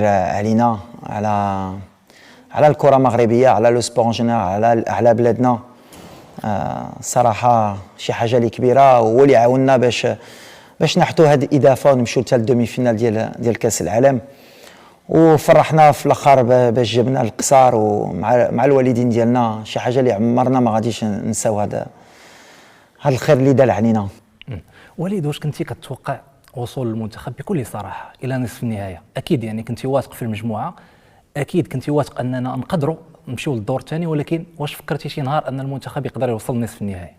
علينا على الكره المغربيه، على لو سبور جينيرال، على بلادنا. صراحه شي حاجه اللي كبيره، هو اللي عاوننا باش نحطوا هذه الاضافه ونمشيو حتى للدومي فينال ديال كاس العالم. وفرحنا في الاخر باش جبنا القصار ومع الوالدين ديالنا، شي حاجه اللي عمرنا ما غاديش نساو هذا الخير اللي دار علينا. وليد، واش كنتي كتوقع وصول المنتخب بكل صراحه الى نصف النهائي؟ اكيد يعني كنتي واثق في المجموعه، اكيد كنتي واثق اننا نقدروا نمشيو للدور الثاني، ولكن واش فكرتي شي نهار ان المنتخب يقدر يوصل لنصف النهائي؟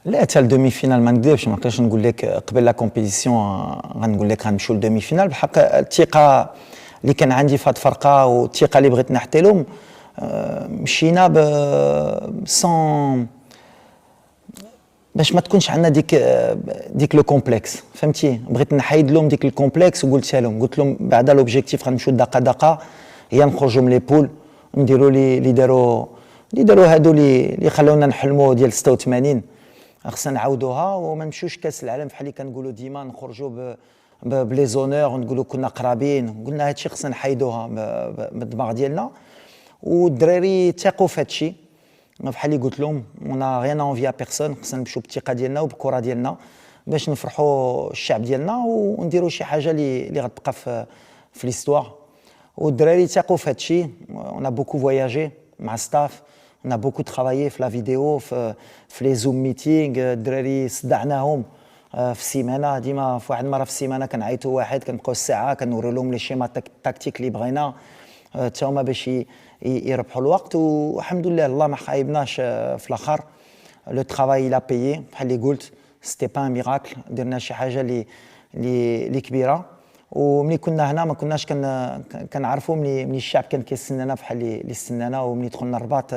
لا، حتى الدومي فينال ما نكذبش، ما نقدرش نقول لك قبل لا كومبيتيسيون غنقول لك غنمشيو للدومي فينال. بحق الثقه اللي كان عندي في هذه الفرقه والثقه اللي بغيت نحطي لهم، مشينا باش ما تكونش عندنا ديك لو كومبلكس، فهمتي؟ بغيت نحيد لهم ديك الكومبلكس وقلت لهم بعد لوبجيكتيف غنمشيو دقه هي نخرجوا من لي بول، نديروا اللي داروا هادو اللي خلونا نحلموا ديال 86. خصنا نعاودوها وما نمشيوش كاس العالم بحال اللي كنقولوا ديما نخرجوا بلي زونور ونقولوا كنا قرابين. قلنا هادشي خصنا نحيدوها من الدماغ ديالنا، والدراري تاقوا في هادشي. بحال اللي قلت لهم انا غيان اونفيا بيرسون، خصنا نمشيو بالثقه ديالنا وبالكره ديالنا باش نفرحوا الشعب ديالنا ونديروا شي حاجه اللي غتبقى في ليستوار. والدراري تاقوا في هادشي. انا بوكو فواياجي مع ستاف، انا بوكو ترافايي في لا فيديو، في لي زوم ميتينغ. الدراري صدعناهم في السيمانه، ديما في واحد المره في السيمانه كنعيطوا واحد، كنبقاو الساعه كنوري لهم لي شيما تاكتيك اللي بغينا حتى هما باش يربحوا الوقت. والحمد لله الله ما خايبناش في الاخر. لو ترافاي لا بايي بحال اللي قلت، سيتي با ميراكل، درنا شي حاجه اللي كبيره. وملي كنا هنا ما كناش كنعرفوا ملي الشعب كان كيستنانا بحال اللي استنانا، وملي دخلنا الرباط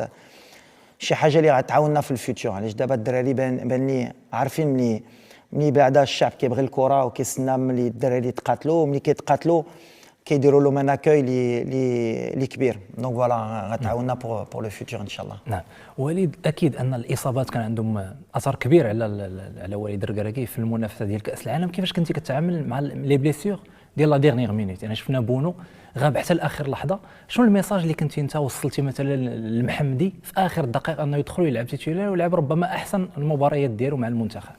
شي حاجه اللي غتعاوننا في الفيوتشر. علاش دابا الدراري بان لي عارفين ملي بعدا الشعب كيبغي الكره وكيستنى ملي الدراري يتقاتلوا، وملي كيتقاتلوا كيديروا لهم ان اكاي اللي كبير. دونك فوالا غتعاوننا بور لو فيوتشر ان شاء الله. نعم وليد، اكيد ان الاصابات كان عندهم اثر كبير على وليد الركراكي في المنافسه ديال كاس العالم. كيفاش كنتي كتعامل مع لي بليسيور ديال لا ديرنيير مينوت؟ يعني شفنا بونو غاب حتى لاخر لحظه. شنو الميساج اللي كنتي انت وصلتي مثلا للمحمدي في اخر الدقائق انه يدخل ويلعب تيتولار ويلعب ربما احسن المباريات ديالو مع المنتخب؟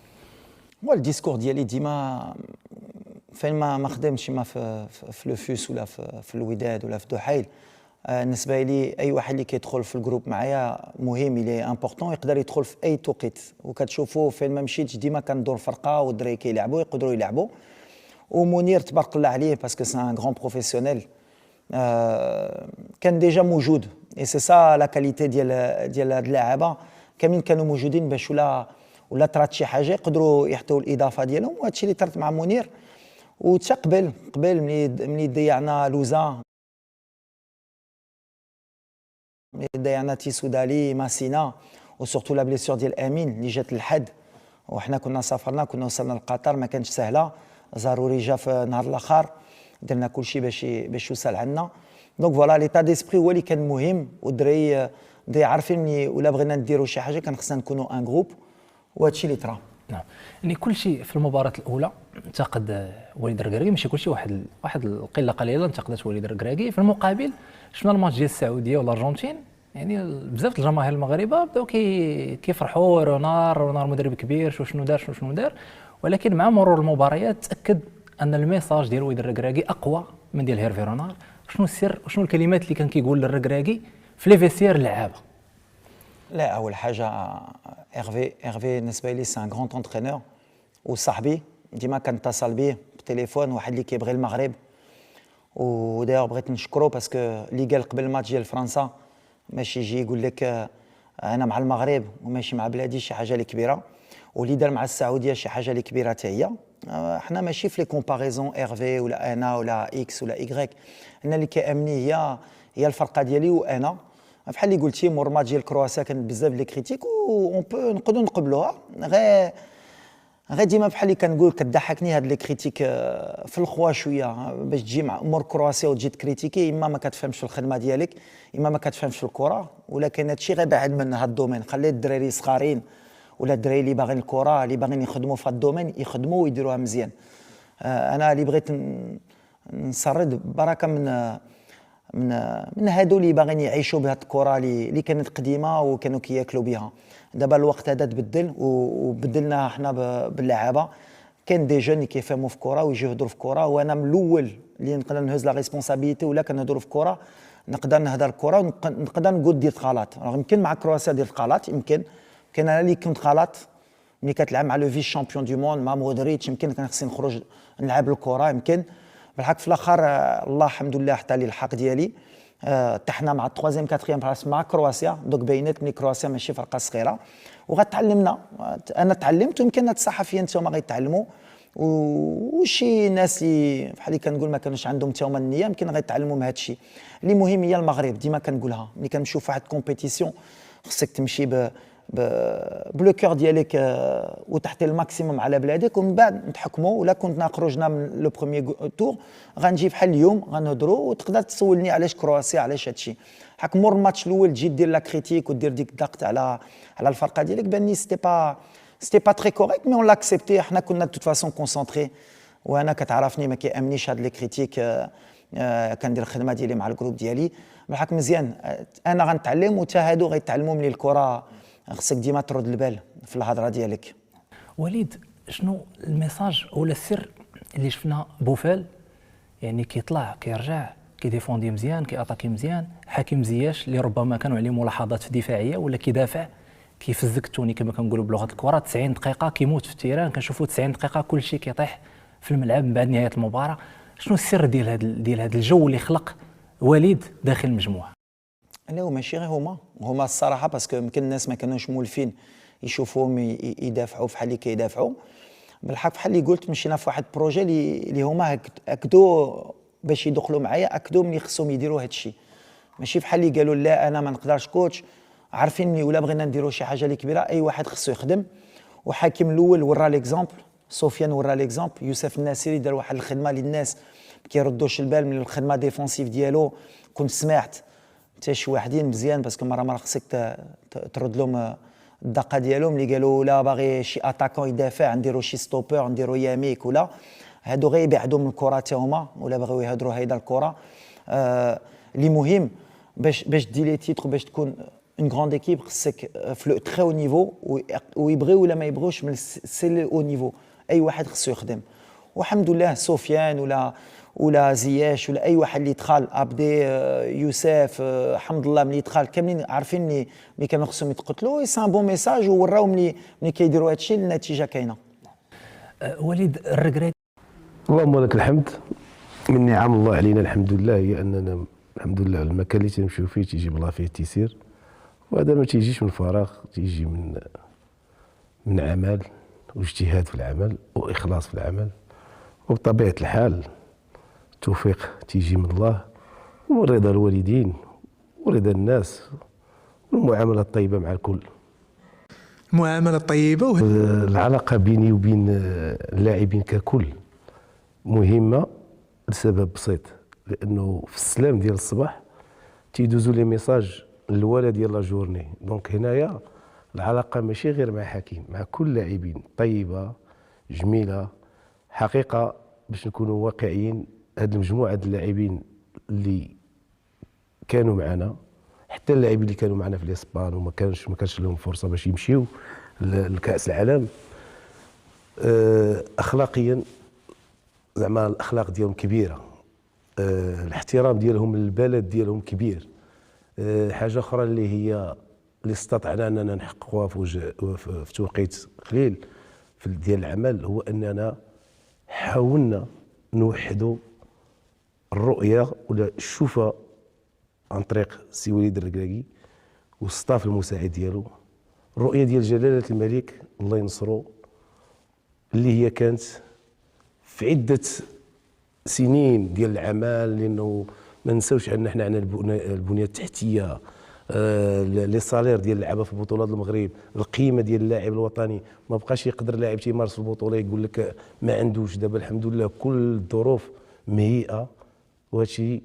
هو الديسكور ديالي ديما فين ما خدمتش، ما في لو فوس ولا في الوداد ولا في دحيل. بالنسبه لي اي واحد اللي كيدخل في الجروب معايا مهم، لي امبورطون، يقدر يدخل في اي توقيت. وكتشوفوا فين ما مشيتش ديما كندور فرقه والدراري كيلعبوا يقدروا يلعبوا. ومنير تبارك الله عليه باسكو سي ان غران بروفيسيونيل، كان ديجا موجود. اي سي سا لا كاليتي ديال هاد اللعابه، كاملين كانوا موجودين باش ولا طرات شي حاجه يقدروا يحطوا الاضافه ديالهم. وهادشي اللي طرت مع منير. وتقبل ملي ضيعنا لوزا، ملي ضيعنا تيسودالي ماسينا، وسورتو لا بليسيور ديال امين اللي جات للحد، وحنا كنا سافرنا كنا وصلنا لقطر ما كانتش سهله. ضروري جا في النهار الاخر، درنا كلشي باش يوصل عندنا. دونك فوالا ليتا ديسبري هو اللي كان مهم. والدراري عارفين ملي ولا بغينا نديروا شي حاجه كان خصنا نكونوا ان جروب، وهادشي اللي طرا. نعم، يعني كلشي في المباراه الاولى انتقد وليد الركراكي، ماشي كلشي، واحد القله قليله انتقدت وليد الركراكي. في المقابل شفنا الماتش ديال السعوديه والارجنتين، يعني بزاف الجماهير المغاربه بداو كيفرحوا رونار مدرب كبير، شنو دار. ولكن مع مرور المباريات تاكد ان الميساج ديال وليد الركراكي اقوى من ديال هيرفي رونار. شنو السر وشنو الكلمات اللي كان كيقول للركراكي في لي فيستير اللعابه؟ لا، اول حاجه هيرفي بالنسبه لي سي ان غران انترينور وصاحبي، ديما كنتصل بيه بالتليفون، واحد اللي كيبغي المغرب. ودايوغ بغيت نشكرو باسكو اللي قال قبل الماتش ديال فرنسا ماشي يجي يقول لك انا مع المغرب وماشي مع بلادي، شي حاجه اللي كبيره. واللي دار مع السعوديه شي حاجه اللي كبيره حتى هي. حنا ماشي في لي كومباريزون هيرفي ولا انا ولا اكس ولا ايغريك. انا اللي كيامني هي الفرقه ديالي وانا. بحال اللي قلتي مور ماتش ديال كرواسيا كان بزاف لي كريتيك و نقدروا نقبلوها. غير ديما بحال اللي كنقول كتضحكني هاد لي كريتيك في الخوا شويه، باش تجي مع مور كرواسيا وتجي تكريتيكي، اما ما كتفهمش في الخدمه ديالك، اما ما كتفهمش في الكره. ولكن هادشي غير بعد من هاد الدومين. خلي الدراري صغارين ولا الدراري اللي باغيين الكره اللي باغيين يخدموا في هاد الدومين يخدموا ويديروها مزيان. انا اللي بغيت نسرد بركه من هادو اللي باغيين يعيشوا بهاد الكره اللي كانت قديمه وكانوا كياكلوا بها. دابا الوقت هذا تبدل وبدلنا حنا باللعابه. كاين دي جون اللي كيفهموا في الكره ويجيو يهضروا في الكره، وانا من الاول اللي نقدر نهز لا ريسبونسابيلتي ولا كنهضروا في الكره نقدر نهضر الكره ونقدر نقول دير غلط. يمكن مع كرواسيا دير غلط، يمكن كان انا اللي كنت غلط ملي كتلعب مع لو فيس شامبيون دو موند مع مودريتش، يمكن كان خصني نخرج نلعب الكره. يمكن بالحق في الاخر الله الحمد لله حتى لي الحق ديالي. طحنا مع التروازيام كاتريام بلاص مع كرواسيا، دوك بينات ملي كرواسيا ماشي فرقه صغيره وغتعلمنا. انا تعلمت ويمكن هاد الصحفيين حتى هما غيتعلموا، وشي ناس اللي بحال اللي كنقول ما كانوش عندهم حتى هما النيه يمكن غيتعلموا من هاد الشيء. اللي مهم هي المغرب، ديما كنقولها ملي كنمشيو في واحد الكومبيتيسيون خصك تمشي بلو كور ديالك وتحت الماكسيموم على بلادك، ومن بعد نتحكموا. ولا كنا خرجنا من لو بروميي تور غنجي بحال اليوم غنهضروا وتقدر تسولني علاش كرواسيا علاش هادشي. حك مور الماتش الاول تجي دير لا كريتيك ودير ديك الضغط على الفرقه ديالك، باني سيتي با تري كوريكت مي اون لاكسبتي. حنا كنا دو توت فاسون كونسونطري، وانا كتعرفني ما كيامنيش هاد لي كريتيك. كندير الخدمه ديالي مع الجروب ديالي بالحق مزيان. انا غنتعلم وتا هادو غيتعلموا من الكره. خصك ديما ترد البال في الهضره ديالك. وليد، شنو الميساج ولا السر اللي شفنا بوفال يعني كيطلع كيرجع كيديفوندي مزيان كياتاكي مزيان، حكيم زياش اللي ربما كانوا عليه ملاحظات دفاعيه ولا كيدافع كيفزك التوني كما كنقولوا بلغه الكره 90 دقيقه كيموت في التيران، كنشوفوا 90 دقيقه كل شيء كيطيح في الملعب من بعد نهايه المباراه. شنو السر ديال هذا الجو اللي خلق وليد داخل المجموعه؟ لا ماشي غير هما الصراحه، باسكو يمكن الناس ما كانوش مولفين يشوفوهم يدافعوا بحال اللي كيدافعوا. بالحق بحال اللي قلت مشينا في واحد البروجي اللي هما اكدوا باش يدخلوا معايا، اكدوا ملي خصهم يديروا هذا الشيء. ماشي بحال اللي قالوا لا انا ما نقدرش كوتش، عارفين ملي ولا بغينا نديروا شي حاجه اللي كبيره اي واحد خصو يخدم. وحاكم الاول ورا ليكزامبل، سفيان ورا ليكزامبل، يوسف الناصري دار واحد الخدمه للناس ما كيردوش البال من الخدمه ديفونسيف ديالو. كنت سمعت حتى شي واحدين مزيان باسكو مره خصك ترد لهم الدقه ديالهم اللي قالوا لا باغي شي اتاكون يدافع نديروا شي ستوبر نديروا ياميك، ولا هادو غير يبعدوا من الكره حتى هما ولا بغيو يهضروا هيدا الكره. اللي مهم باش دي لي تيتر باش تكون اون غروند ايكيب خصك في لو تري او نيفو، ويبغيو ولا ما يبغوش من سي لو او نيفو اي واحد خصو يخدم. والحمد لله سفيان ولا زياش ولا اي واحد اللي دخل عبدي يوسف حمد الله ملي دخل كاملين عارفين ملي كانوا خصهم يتقتلوا. سي ان بون ميساج ووراو ملي كيديروا هادشي النتيجه كاينه. وليد الركريت اللهم لك الحمد. من نعم الله علينا الحمد لله هي اننا الحمد لله المكان اللي تنمشيو فيه تيجي بالله فيه التيسير، وهذا ما تيجيش من فراغ، تيجي من عمل واجتهاد في العمل واخلاص في العمل، وبطبيعه الحال التوفيق تيجي من الله ومن رضا الوالدين ورضا الناس والمعامله الطيبه مع الكل. المعامله الطيبه العلاقه بيني وبين اللاعبين ككل مهمه لسبب بسيط، لانه في السلام ديال الصباح تيدوزوا لي ميساج للولا ديال لا جورني. دونك هنايا العلاقه ماشي غير مع حكيم، مع كل اللاعبين طيبه جميله. حقيقه باش نكونوا واقعيين، هاد المجموعه ديال اللاعبين اللي كانوا معنا، حتى اللاعبين اللي كانوا معنا في الاسبان وما كانش لهم فرصه باش يمشيو لكاس العالم، اخلاقيا زعما الاخلاق ديالهم كبيره، الاحترام ديالهم للبلد ديالهم كبير. حاجه اخرى اللي استطعنا اننا نحققوها في توقيت قليل ديال العمل، هو اننا حاولنا نوحدوا الرؤيه ولا الشوفه عن طريق سي وليد الركراكي والستاف المساعد ديالو. الرؤيه ديال جلاله الملك الله ينصرو اللي هي كانت في عده سنين ديال العمل، لانه ما نساوش ان احنا عندنا البنيه التحتيه، لي صالير ديال اللعابه في بطولات المغرب، القيمه ديال اللاعب الوطني. ما بقاش يقدر لاعب تيمارس في البطوله يقول لك ما عندوش. دابا الحمد لله كل الظروف مهيئه، وهادشي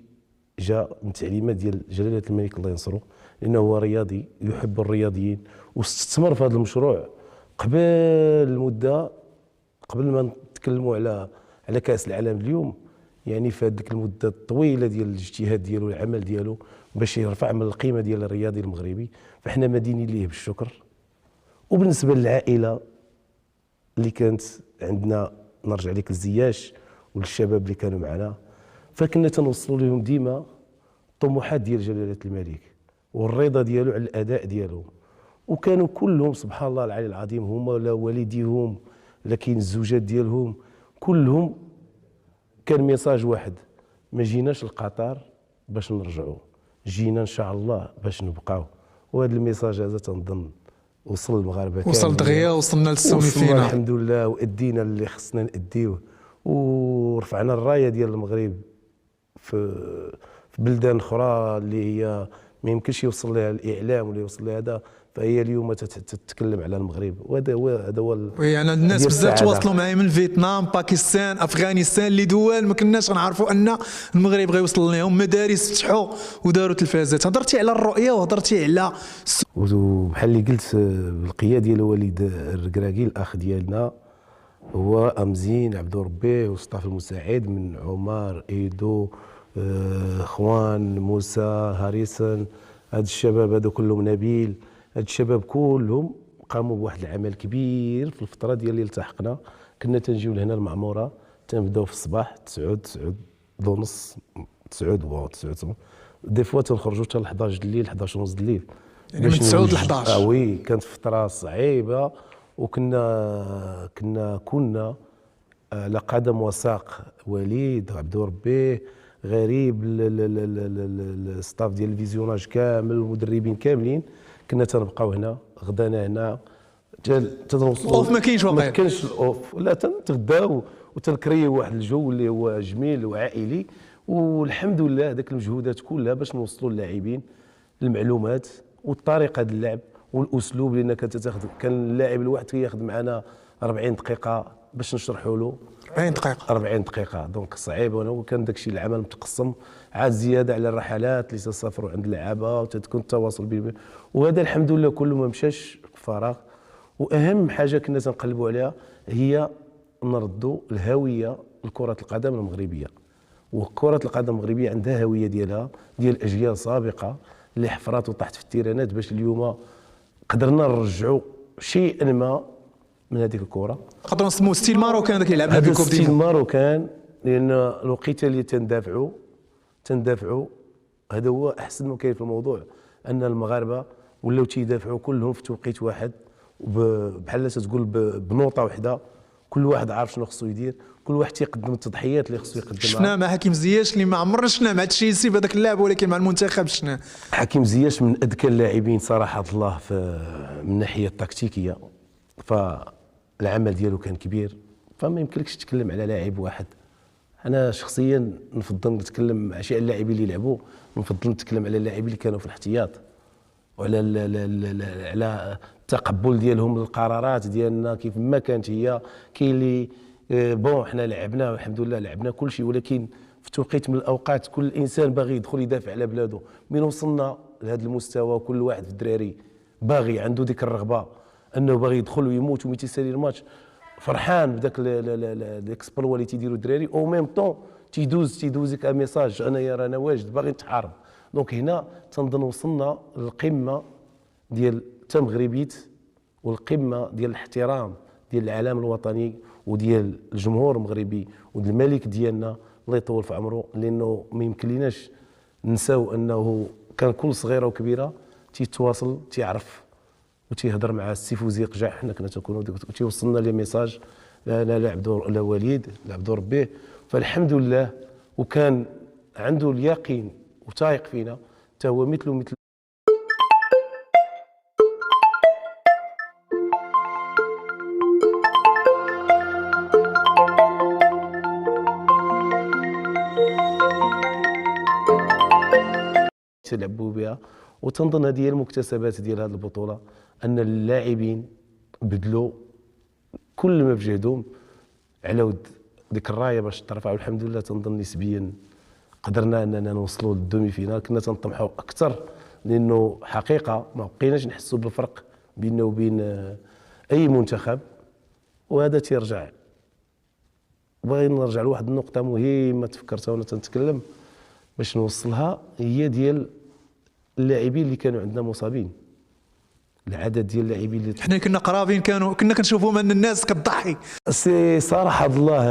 جاء من تعليمات ديال جلاله الملك الله ينصرو، لانه هو رياضي يحب الرياضيين واستثمر في هذا المشروع قبل المده، قبل ما نتكلموا على كاس العالم اليوم. يعني في هذيك المده الطويله ديال الاجتهاد ديالو والعمل ديالو باش يرفع من القيمه ديال الرياضي المغربي، فاحنا مدينين ليه بالشكر. وبالنسبه للعائله اللي كانت عندنا، نرجع لك الزياش والشباب اللي كانوا معنا، فكنا تنوصلوا لهم ديما الطموحات ديال جلاله الملك والرضا ديالو على الاداء ديالهم. وكانوا كلهم سبحان الله العلي العظيم، هما ولا والديهم لكن الزوجات ديالهم كلهم كان ميساج واحد: ما جيناش لقطر باش نرجعوا، جينا ان شاء الله باش نبقاو. وهذا الميساج هذا تنظن وصل للمغاربه، وصل دغيا، وصلنا للسومي فينا الحمد لله، وادينا اللي خصنا ناديوه، ورفعنا الرايه ديال المغرب في بلدان اخرى اللي هي ما يمكنش يوصل لها الاعلام ولا يوصل لها هذا، فهي اليوم تتكلم على المغرب. وهذا هو يعني الناس بزاف تواصلوا معايا من فيتنام، باكستان، افغانستان، اللي دول ما كناش نعرفوا ان المغرب غيوصل لهم، مدارس فتحوا وداروا تلفازات. هضرتي على الرؤيه وهضرتي على وبحال اللي قلت بالقياده ديال وليد الركراكي الاخ ديالنا، هو امزين عبد ربي والصطاف المساعد من عمر ايدو خوان موسى هاريسون، هاد الشباب هادو كلهم، نبيل، هاد الشباب كلهم قاموا بواحد العمل كبير في الفتره ديال اللي التحقنا. كنا تنجيو لهنا المعموره، تنبداو في الصباح 9 ونص 9 دي فوا تنخرجوا حتى ل 11 الليل 11 ونص الليل، يعني من 9 ل 11. وي كانت فتره صعيبه، كنا على قدم وساق وليد عبد ربي غريب، الستاف ديال الفيزيوناج كامل، المدربين كاملين، كنا تنبقاو هنا غدانا هنا تنوصلوا. الاوف ما كاينش واقيلا، ما كانش الاوف، لا تنتغداو وتنكريو واحد الجو اللي هو جميل وعائلي. والحمد لله هذاك المجهودات كلها باش نوصلوا للاعبين المعلومات والطريقه ديال اللعب والاسلوب، لان كان اللاعب الواحد كياخذ معنا 40 دقيقه باش نشرحوا له 40 دقيقه دونك صعيب. وكان داك الشيء العمل متقسم، عاد زياده على الرحلات اللي تسافروا عند اللعابه وتكون التواصل بين، وهذا الحمد لله كله ما مشاش فراغ. واهم حاجه كنا تنقلبوا عليها هي نردوا الهويه لكره القدم المغربيه. وكره القدم المغربيه عندها هويه ديالها ديال اجيال سابقه اللي حفرات وطاحت في التيرانات باش اليوم قدرنا نرجعوا شيئا ما من هذيك الكره. نقدروا نسموه ستيل ماروكان داك اللي لعبنا هذا في الكوب دي ستيل ماروكان، لان الوقيته اللي تندافعوا هذا هو احسن ما كاين في الموضوع، ان المغاربه ولاو تيدافعوا كلهم في توقيت واحد، بحال تقول بنوطه واحده، كل واحد عارف شنو خصو يدير، كل واحد تيقدم التضحيات اللي خصو يقدمها. شفنا مع حكيم زياش اللي ما عمرنا شفنا مع تشيلسي بهذاك اللعب، ولكن مع المنتخب شفنا حكيم زياش من اذكى اللاعبين صراحه الله من الناحيه التكتيكيه، فالعمل ديالو كان كبير، فما يمكنلكش تتكلم على لاعب واحد. انا شخصيا نفضل نتكلم مع شي اللاعبين اللي لعبوا، نفضل نتكلم على اللاعبين اللي كانوا في الاحتياط، وعلى على التقبل ديالهم للقرارات ديالنا كيف ما كانت هي. كاين اللي بون حنا لعبنا والحمد لله لعبنا كل شيء، ولكن في توقيت من الاوقات كل انسان باغي يدخل يدافع على بلاده. من وصلنا لهذا المستوى كل واحد في الدراري باغي عنده ديك الرغبه انه باغي يدخل ويموت ومي تيسالي الماتش، فرحان بداك الاكسبلوا اللي تيديروا الدراري، او ميم طون تيدوزك ان ميساج انايا رانا واجد باغي نتحارب. دونك هنا تنظن وصلنا للقمه ديال تمغربيت، والقمه ديال الاحترام ديال العلام الوطني وديال الجمهور المغربي وديال الملك ديالنا الله يطول في عمره. لانه ما يمكن ليناش ننساو انه كان كل صغيره وكبيره تيتواصل تيعرف وتيهضر مع السي فوزي قجع، حنا كنا تنكونوا تيوصلنا لي ميساج لا وليد لا عبد ربي، فالحمد لله. وكان عنده اليقين وتايق فينا، حتى هو مثل تلعبوا بها. وتنظن هذه هي المكتسبات ديال هذه البطوله، ان اللاعبين بذلوا كل ما بجهدهم على ود ديك الرايه باش ترفع، والحمد لله تنظن نسبيا قدرنا اننا نوصلوا للدومي فينال. كنا تنطمحوا اكثر، لانه حقيقه ما بقيناش نحسوا بالفرق بيننا وبين اي منتخب، وهذا تيرجع باغي نرجع لواحد النقطه مهمه تفكرتها وانا تنتكلم باش نوصلها، هي ديال اللاعبين اللي كانوا عندنا مصابين. العدد ديال اللاعبين اللي حنا كنا قرابين، كنا كنشوفوا ان الناس كتضحي. سي صراحه الله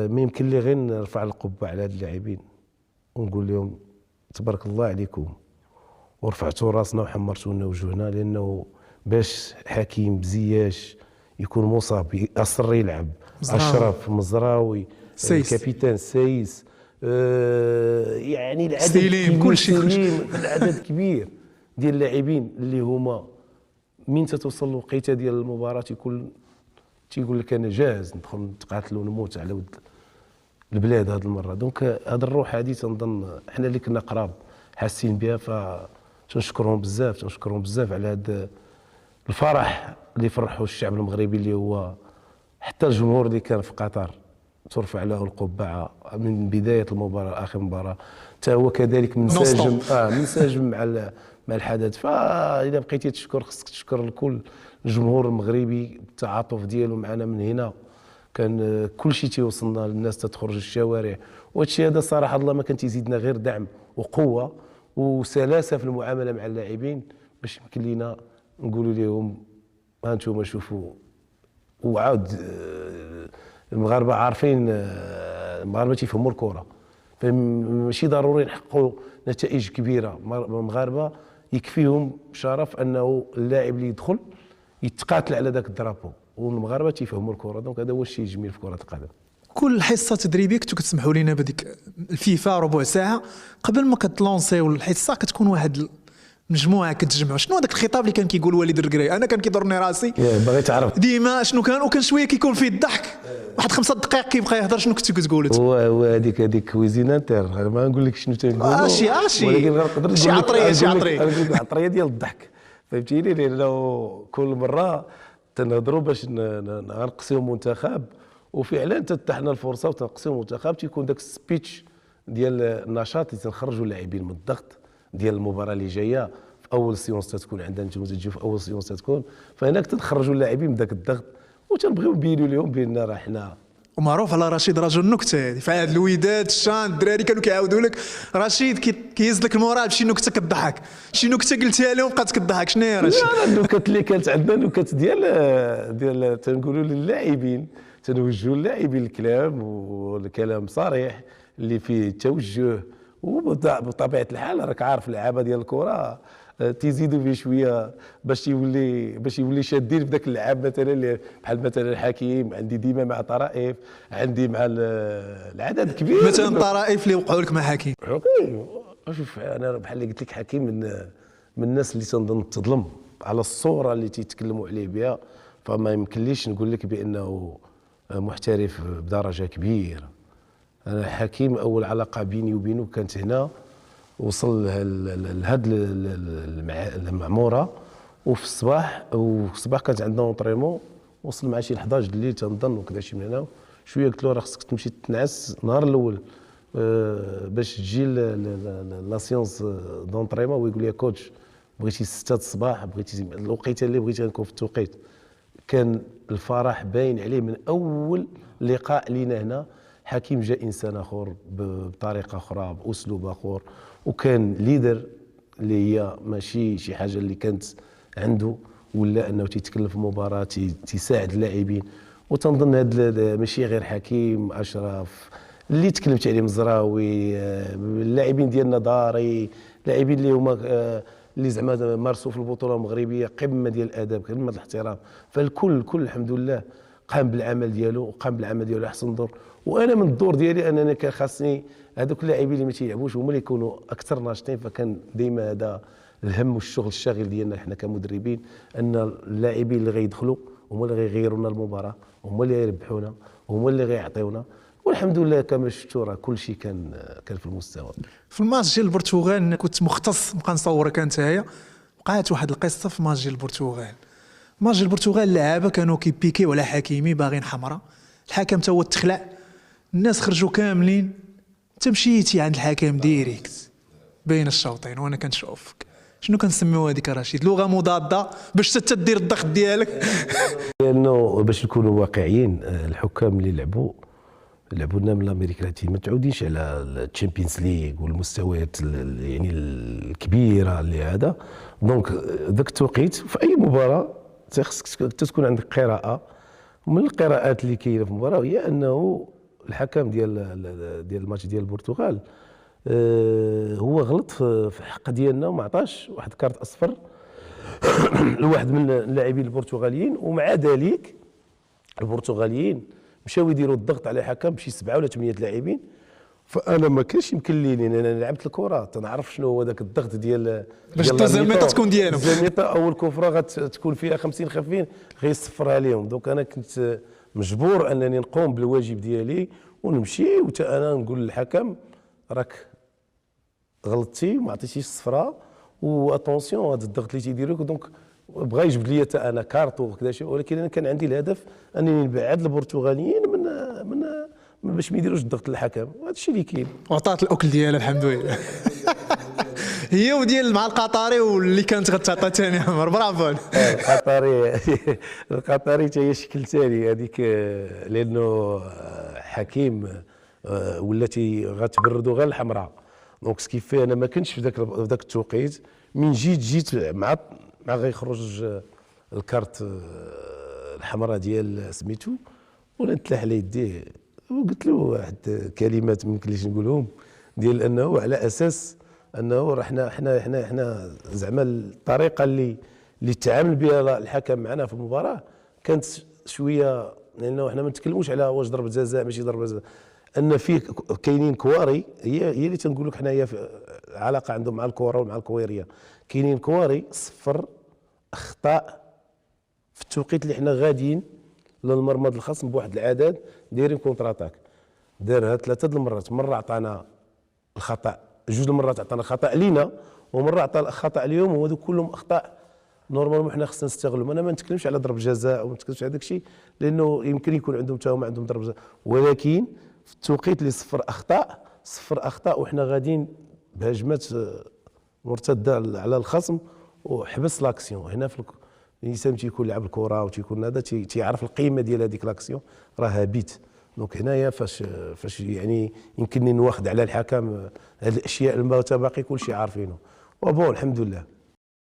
ما يمكن لي غير نرفع القبه على هاد اللاعبين ونقول لهم تبارك الله عليكم، ورفعتوا راسنا وحمرتوا لنا وجوهنا، لانه باش حكيم بزياش يكون مصاب يأصر يلعب، اشرف مزراوي الكابيتان سايس يعني العدد سليم كل شيء العدد كبير ديال اللاعبين اللي هما من تتوصل الوقيته ديال المباراه تيقول لك انا جاهز ندخل نتقاتل ونموت على ود البلاد هذه المره. دونك هذه الروح هذه تنظن احنا اللي كنا قراب حاسين بها، فتنشكرهم بزاف على هذا الفرح اللي فرحوا الشعب المغربي، اللي هو حتى الجمهور اللي كان في قطر ترفع له القبعه من بدايه المباراه لاخر المباراه، حتى هو كذلك منسجم مع الحدث. فاذا بقيتي تشكر خصك تشكر الكل الجمهور المغربي التعاطف ديالو معنا. من هنا كان كل شيء تيوصلنا للناس تتخرج الشوارع، وهذا الشيء هذا صراحه الله ما كان تيزيدنا غير دعم وقوه وسلاسه في المعامله مع اللاعبين، باش يمكن لينا نقولوا لهم ها انتم شوفوا. وعاود المغاربه عارفين، المغاربه تيفهموا الكره، فماشي ضروري نحققوا نتائج كبيره. المغاربه يكفيهم شرف انه اللاعب اللي يدخل يتقاتل على ذاك الدرابو، والمغاربه تيفهموا الكره. دونك هذا هو الشيء الجميل في كره القدم. كل حصه تدريبيه كنتو كتسمحوا لينا بهذيك الفيفا ربع ساعه قبل ما كتلونسيو الحصه، كتكون واحد مجموعه كتجمعوا. شنو هذاك الخطاب اللي كان كيقول وليد الركراي؟ انا كان كيضرني راسي باغي تعرف ديما شنو كان، وكان شويه كيكون فيه الضحك، واحد 5 دقائق كيبقى يهضر. شنو كنتو كتقولوا؟ هو هذيك كويزيناتير، ما نقول لك شنو تنقولوا، ولكن غنقدر شي عطريه ديال الضحك، فهمتيني؟ لانه كل مره تنهضروا باش نقسيو منتخب، وفعلا تتحنا الفرصه وتنقسيو منتخب، تيكون داك السبيتش ديال النشاط اللي تنخرجوا اللاعبين من الضغط ديال المباراه اللي جايه. في اول سيونس تتكون عندنا نتوما تجيو في اول سيونس تتكون، فهناك تتخرجوا اللاعبين من ذاك الضغط، وتنبغيو نبينوا لهم بان راه حنا. ومعروف على رشيد رجل نكته هذه، فهاد الوداد الشان الدراري كانوا كيعاودوا لك رشيد كيهز لك المورال بشي نكته كتضحك، شي نكته قلتها لهم بقات كتضحك. شنو هي رشيد؟ لا النكت اللي كانت عندنا نكت ديال تنقولوا للاعبين، تنوجهوا للاعبين الكلام، والكلام صريح اللي فيه توجه. وبطبيعه الحال راك عارف اللعابه ديال الكره تيزيدوا فيه شويه باش يولي شادين في ذاك اللعاب، مثلا اللي بحال مثلا الحكيم عندي ديما مع طرائف، عندي مع العدد كبير مثلا طرائف اللي وقعوا لك مع حكيم. شوف انا بحال اللي قلت لك حكيم من الناس اللي تنظن تظلم على الصوره اللي تيتكلموا عليه بها، فما يمكنليش نقول لك بانه محترف بدرجه كبيره. انا حكيم اول علاقه بيني وبينه كانت هنا، وصل لهاد المعموره، وفي الصباح كانت عندنا اونطريمون، وصل مع شي 11 الليل تنظن وكذا شي من هنا شويه. قلت له راه خصك تمشي تنعس النهار الاول باش تجي لا سيونس دونطريمون. ويقول لي كوتش بغيتي 6 الصباح، بغيتي الوقيته اللي بغيتي نكون في التوقيت. كان الفرح باين عليه من اول لقاء لينا هنا. حكيم جاء انسان اخر بطريقه اخرى، باسلوب اخر، وكان ليدر اللي هي ماشي شي حاجه اللي كانت عنده، ولا انه تيتكلم في مباراه تيساعد اللاعبين. وتنظن هذا ماشي غير حكيم، اشرف اللي تكلمت عليه، مزراوي، اللاعبين ديالنا داري، اللاعبين اللي هما اللي زعما مارسوا في البطوله المغربيه قمه ديال الادب، قمه الاحترام. فالكل الحمد لله قام بالعمل ديالو، احسن دور. وانا من الدور ديالي اننا كان خاصني هذوك اللاعبين اللي ما تيلعبوش هما اللي يكونوا اكثر ناشطين. فكان ديما هذا الهم والشغل الشاغل ديالنا احنا كمدربين، ان اللاعبين اللي غيدخلوا هما اللي غيغيروا لنا المباراه، هما اللي غيربحونا، هما اللي غيعطيونا. والحمد لله كما شفتوا راه كل شيء كان في المستوى. في الماتش ديال البرتغال كنت مختص نبقى نصورك انت، وقعت واحد القصه في ماتش ديال البرتغال. ماتش ديال البرتغال اللعابه كانوا كيبيكيو على حكيمي باغيين حمراء، الحكم تا هو تخلع، الناس خرجوا كاملين، انت مشيتي عند الحكم ديريكت بين الشوطين وانا كنشوفك. شنو كنسميو هذيك رشيد؟ لغه مضاده باش حتى دير الضغط ديالك. لانه باش نكونوا واقعيين، الحكام اللي لعبوا لنا من الامريكا اللاتينيه ما تعودينش على الشامبيونز ليغ والمستويات يعني الكبيره اللي هذا. دونك ذاك التوقيت في اي مباراه خصك تكون عندك قراءه. ومن القراءات اللي كاينه في المباراه هي انه الحكم ديال الماتش ديال البرتغال هو غلط في الحق ديالنا وما عطاش واحد كارت اصفر لواحد من اللاعبين البرتغاليين. ومع ذلك البرتغاليين مشاو يديروا الضغط على حكم بشي 7 ولا 8 لاعبين. فانا ما كانش يمكن لي، لان انا لعبت الكره تنعرف شنو هو ذاك الضغط ديال باش التزامات تكون ديالهم. التزامات اول كفره غتكون فيها 50 خافين غيصفرها لهم. دونك انا كنت مجبور انني نقوم بالواجب ديالي ونمشي وتا انا نقول للحكم راك غلطتي وما عطيتيش الصفراء واتونسيون هذا الضغط اللي تيديروك. دونك بغى يجبد لي حتى انا كارت وكذا شيء، ولكن انا كان عندي الهدف انني نبعد البرتغاليين من باش ما يديروش الضغط للحكم. وهذا الشيء اللي كاين. وعطات الاكل ديالها الحمد لله. هي وديال مع القطري واللي كانت غتعطى ثاني عمر. برافو. القطري حتى هي شكل ثاني هذيك، لانه حكيم ولاتي غتبردو غير الحمراء. دونك سكيفي انا ما كنتش في ذاك التوقيت. من جيت مع غيخرج الكارت الحمراء ديال سميتو، ولا نتلاح على يديه وقلت له واحد كلمات ما يمكنليش نقولهم، ديال انه على اساس انه حنا زعما الطريقه اللي تعامل بها الحكم معنا في المباراه كانت شويه، لانه حنا ما نتكلموش على واش ضربه جزاء ماشي ضربه جزاء، ان في كاينين كواري هي اللي تنقول لك حنايا علاقه عندهم مع الكره ومع الكويريه. كاينين كواري صفر اخطاء في التوقيت اللي حنا غاديين للمرمى الخصم بواحد العدد دايرين كونتر اتاك. دارها 3 المرات، مره عطانا الخطا، 2 المرات عطانا خطا لينا، ومره عطى الخطا اليوم. وهذو كلهم اخطاء نورمالمون حنا خصنا نستغلهم. انا ما نتكلمش على ضرب جزاء وما نتكلمش على داك الشيء، لانه يمكن يكون عندهم حتى هما عندهم ضرب جزاء، ولكن في التوقيت اللي صفر اخطاء وحنا غاديين بهجمات مرتده على الخصم وحبس لاكسيون. هنا في الانسان تيكون لعب الكره وتيكون هذا تيعرف القيمه ديال هذيك لاكسيون راها بيت. دونك هنايا فاش يعني يمكنني نواخذ على الحكم هذه الاشياء المتبقي كل شيء عارفينه. وبون الحمد لله.